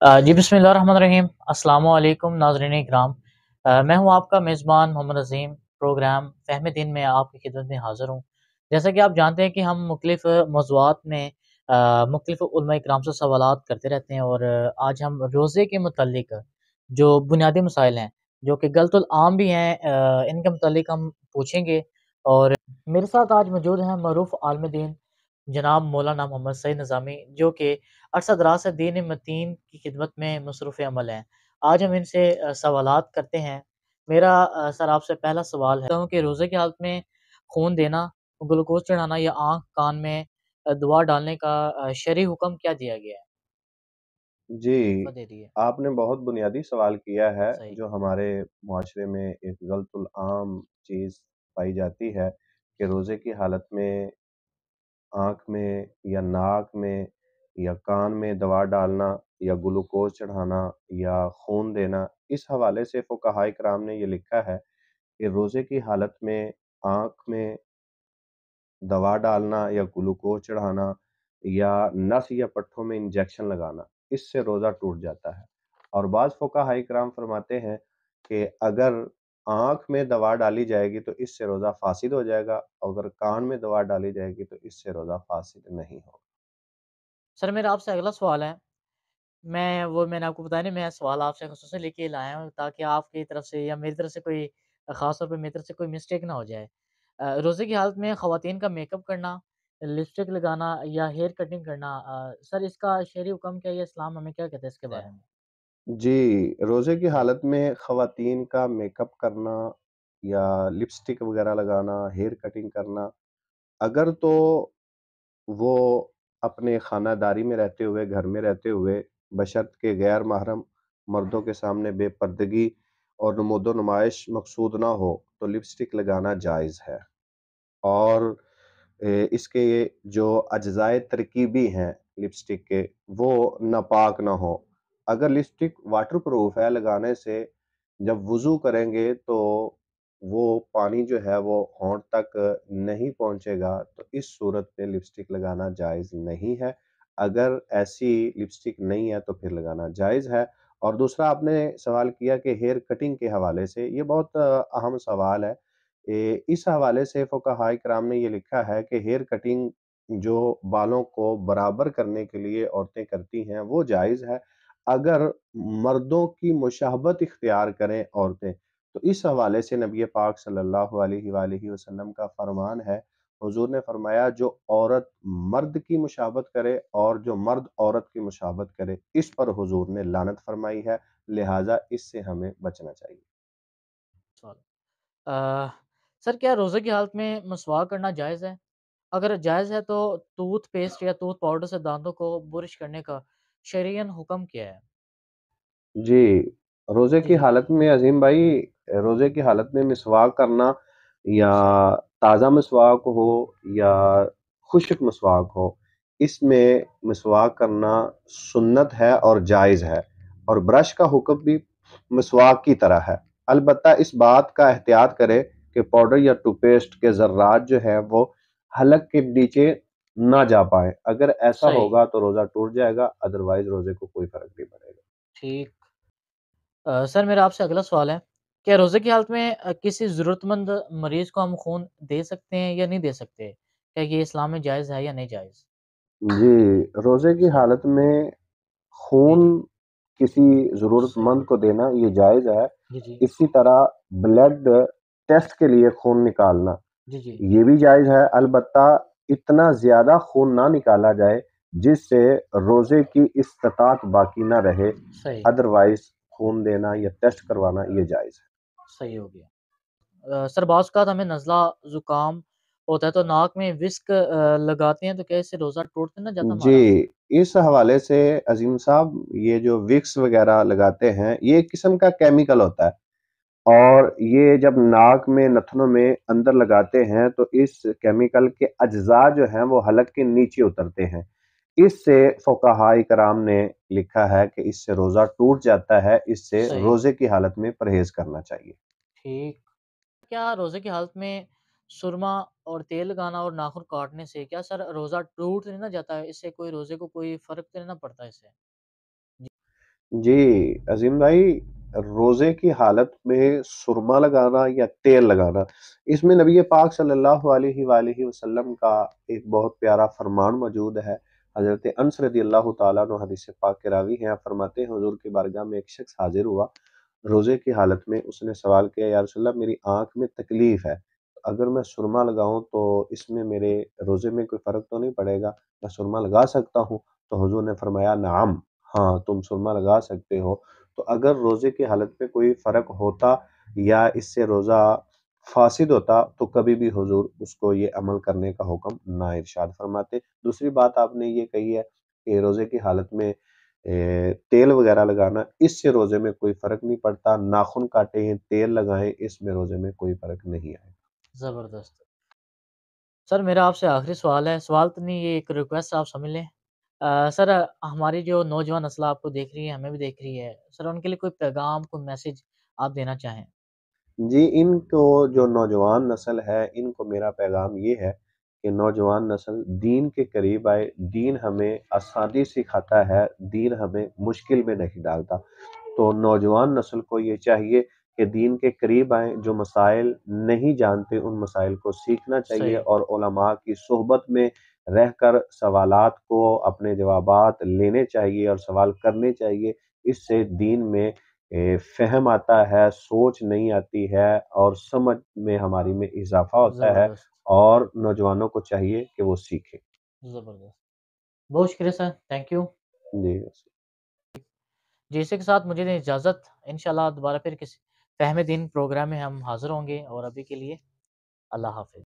जी बिस्मिल्लाहिर्रहमानिर्रहीम। अस्सलामु अलैकुम नाज़रीन इकराम। मैं हूँ आपका मेज़बान मोहम्मद अज़ीम। प्रोग्राम फ़हम दीन में आपकी खिदमत में हाज़िर हूँ। जैसा कि आप जानते हैं कि हम मुख्तलिफ़ मौज़ूआत में मुख्तलिफ़ उलमा इकराम से सवालात करते रहते हैं, और आज हम रोज़े के मुतल्लिक़ जो बुनियादी मसाइल हैं, जो कि गलतुल आम भी हैं, इनके मुतल्लिक़ हम पूछेंगे। और मेरे साथ आज मौजूद हैं मरूफ़ आलिम दीन जनाब मौलाना मोहम्मद सईद निज़ामी, जो कि अरसा दराज से दीन मतीन की खिदमत में मसरूफ़ अमल हैं। आज हम इनसे सवालात करते हैं। मेरा सर आपसे पहला सवाल है कि रोज़े की हालत में खून देना, ग्लूकोज़ चढ़ाना या आँख कान में दवा डालने का शरई हुक्म क्या दिया गया है? जी, फ़ दे दिए। आपने बहुत बुनियादी सवाल किया है, सही। जो हमारे मुआशरे में एक गलतुल आम चीज़ पाई जाती है कि रोज़े की हालत में आँख में या नाक में या कान में दवा डालना या ग्लूकोज़ चढ़ाना या खून देना। इस हवाले से फ़ुक़हा इकराम ने ये लिखा है कि रोज़े की हालत में आँख में दवा डालना या ग्लूकोज़ चढ़ाना या नस या पट्ठों में इंजेक्शन लगाना, इससे रोज़ा टूट जाता है। और बाज़ फ़ुक़हा इकराम फ़रमाते हैं कि अगर आँख में दवा डाली जाएगी तो इससे रोज़ा फ़ासिद हो जाएगा, अगर कान में दवा डाली जाएगी तो इससे रोज़ा फ़ासिद नहीं होगा। सर मेरा आपसे अगला सवाल है। मैंने आपको बताया नहीं, मैं सवाल आपसे ख़ुसूसन लेके लाया हूँ ताकि आपकी तरफ से या मेरी तरफ से कोई ख़ास तौर पे मेरी तरफ से कोई मिस्टेक ना हो जाए। रोज़े की हालत में ख़वातीन का मेकअप करना, लिपस्टिक लगाना या हेयर कटिंग करना, सर इसका शरई हुक्म क्या है? इस्लाम हमें क्या कहता है इसके बारे में? जी, रोज़े की जी। हालत में ख़वातीन का मेकअप करना या लिपस्टिक वग़ैरह लगाना, हेयर कटिंग करना, अगर तो वो अपने ख़ानादारी में रहते हुए, घर में रहते हुए, बशर्ते कि गैर महरम मर्दों के सामने बेपर्दगी और नमूद-ओ-नुमाइश मक़सूद ना हो, तो लिपस्टिक लगाना जायज़ है। और इसके जो अज्ज़ाए तरकीबी हैं लिपस्टिक के, वो नापाक ना हों। अगर लिपस्टिक वाटर प्रूफ है, लगाने से जब वुज़ू करेंगे तो वो पानी जो है वो होंठ तक नहीं पहुँचेगा, तो इस सूरत में लिपस्टिक लगाना जायज़ नहीं है। अगर ऐसी लिपस्टिक नहीं है तो फिर लगाना जायज़ है। और दूसरा आपने सवाल किया कि हेयर कटिंग के हवाले से, ये बहुत अहम सवाल है। इस हवाले से फ़ुक़हा इकराम ने ये लिखा है कि हेयर कटिंग जो बालों को बराबर करने के लिए औरतें करती हैं, वो जायज़ है। अगर मर्दों की मुशाहबत इख्तियार करें औरतें, तो इस हवाले से नबी पाक सल्लल्लाहु अलैहि वालैहि वसल्लम का फ़रमान है। हुज़ूर ने फ़रमाया, जो औरत मर्द की मुशाहबत करे और जो मर्द औरत की मुशाहबत करे, इस पर हुज़ूर ने लानत फ़रमाई है, लिहाज़ा इससे हमें बचना चाहिए। सवाल। अ, सर क्या रोज़े की हालत में मसवाक करना जायज़ है? अगर जायज़ है तो टूथपेस्ट या टूथ पाउडर से दाँतों को बुरश करने का शरईअन हुक्म क्या है? जी, रोज़े जी, की जी। हालत में अज़ीम भाई, रोज़े की हालत में मिसवाक करना या सही। ताज़ा मिसवाक हो या खुश्क मिसवाक हो, इसमें मिसवाक करना सुन्नत है और जायज़ है, और ब्रश का हुक्म भी मिसवाक की तरह है। अलबत्ता इस बात का एहतियात करें कि पाउडर या टूथपेस्ट के ज़र्रात जो हैं वो हलक के नीचे ना जा पाएँ। अगर ऐसा सही। होगा तो रोज़ा टूट जाएगा, अदरवाइज़ रोज़े को कोई फ़र्क नहीं पड़ेगा। ठीक। सर मेरा आपसे अगला सवाल है, क्या रोज़े की हालत में किसी ज़रूरतमंद मरीज़ को हम खून दे सकते हैं या नहीं दे सकते? क्या ये इस्लाम में जायज़ है या नहीं जायज़? जी, रोज़े की सही। हालत में जी, खून जी। किसी सही। ज़रूरतमंद को देना ये जायज़ है। जी, जी। इसी तरह ब्लड टेस्ट के लिए खून निकालना, जी, जी। ये भी जायज़ है। अलबत्ता इतना ज़्यादा खून ना निकाला जाए जिससे रोज़े की इस्तिताअत बाकी ना रहे, सही। अदरवाइज़ खून देना या टेस्ट करवाना ये जायज़ है। सही हो गया। सर बाज़ औक़ात हमें नज़ला, ज़ुकाम होता है तो नाक में विस्क लगाते हैं, तो क्या इससे रोज़ा टूट तो ना जाता हमारा? जी, इस हवाले से अज़ीम साहब, ये जो विक्स वग़ैरह लगाते हैं, ये एक किस्म का केमिकल होता है। और ये जब नाक में, नथनों में अंदर लगाते हैं तो इस केमिकल के अज्जा जो हैं वो हलक के नीचे उतरते हैं। इससे फ़ुक़हा इकराम ने लिखा है कि इससे रोज़ा टूट जाता है, इससे सही। रोज़े की हालत में परहेज़ करना चाहिए। ठीक। क्या रोज़े की हालत में सुरमा और तेल लगाना और नाखून काटने से क्या सर रोज़ा टूट तो नहीं ना जाता है? इससे कोई रोज़े को कोई फ़र्क तो नहीं ना पड़ता इससे? जी। جی، عظیم بھائی، روزے کی حالت میں سرما لگانا یا تیل لگانا، اس میں نبی پاک صلی اللہ علیہ وآلہ وسلم کا ایک بہت پیارا فرمان موجود ہے۔ حضرت انس رضی اللہ تعالیٰ عنہ حدیث پاک کے راوی ہیں، آپ فرماتے ہیں حضور کی بارگاہ میں ایک شخص حاضر ہوا روزے کی حالت میں، اس نے سوال کیا یا رسول اللہ میری آنکھ میں تکلیف ہے، اگر میں سرما لگاؤں تو اس میں میرے روزے میں کوئی فرق تو نہیں پڑے گا، میں سرما لگا سکتا ہوں؟ تو حضور نے فرمایا نعم، ہاں تم سرما لگا سکتے ہو۔ تو اگر روزے کی حالت میں کوئی فرق ہوتا یا اس سے روزہ فاسد ہوتا تو کبھی بھی حضور اس کو یہ عمل کرنے کا حکم نہ ارشاد فرماتے۔ دوسری بات آپ نے یہ کہی ہے کہ روزے کی حالت میں تیل وغیرہ لگانا، اس سے روزے میں کوئی فرق نہیں پڑتا، ناخن کاٹے ہیں تیل لگائیں، اس میں روزے میں کوئی فرق نہیں آئے۔ زبردست۔ سر میرا آپ سے آخری سوال ہے، سوال تو نہیں، یہ ایک ریکویسٹ آپ سمجھ لیں۔ سر ہماری جو نوجوان نسل آپ کو دیکھ رہی ہے، ہمیں بھی دیکھ رہی ہے، سر ان کے لیے کوئی پیغام، کوئی میسج آپ دینا چاہیں؟ جی، ان کو جو نوجوان نسل ہے ان کو میرا پیغام یہ ہے کہ نوجوان نسل دین کے قریب آئے، دین ہمیں آسانی سکھاتا ہے، دین ہمیں مشکل میں نہیں ڈالتا۔ تو نوجوان نسل کو یہ چاہیے کہ دین کے قریب آئیں، جو مسائل نہیں جانتے ان مسائل کو سیکھنا چاہیے صحیح، اور علماء کی صحبت میں رہ کر سوالات کو اپنے جوابات لینے چاہیے اور سوال کرنے چاہیے۔ اس سے دین میں فہم آتا ہے، سوچ نہیں آتی ہے اور سمجھ میں ہماری میں اضافہ ہوتا ہے، زبردست، اور نوجوانوں کو چاہیے کہ وہ سیکھیں۔ زبردست۔ بہت شکریہ سر، تھینک یو۔ جی جی اسی کے ساتھ مجھے دیں اجازت، انشاءاللہ دوبارہ پھر کسی فہم دین پروگرام میں ہم حاضر ہوں گے، اور ابھی کے لیے اللہ حافظ۔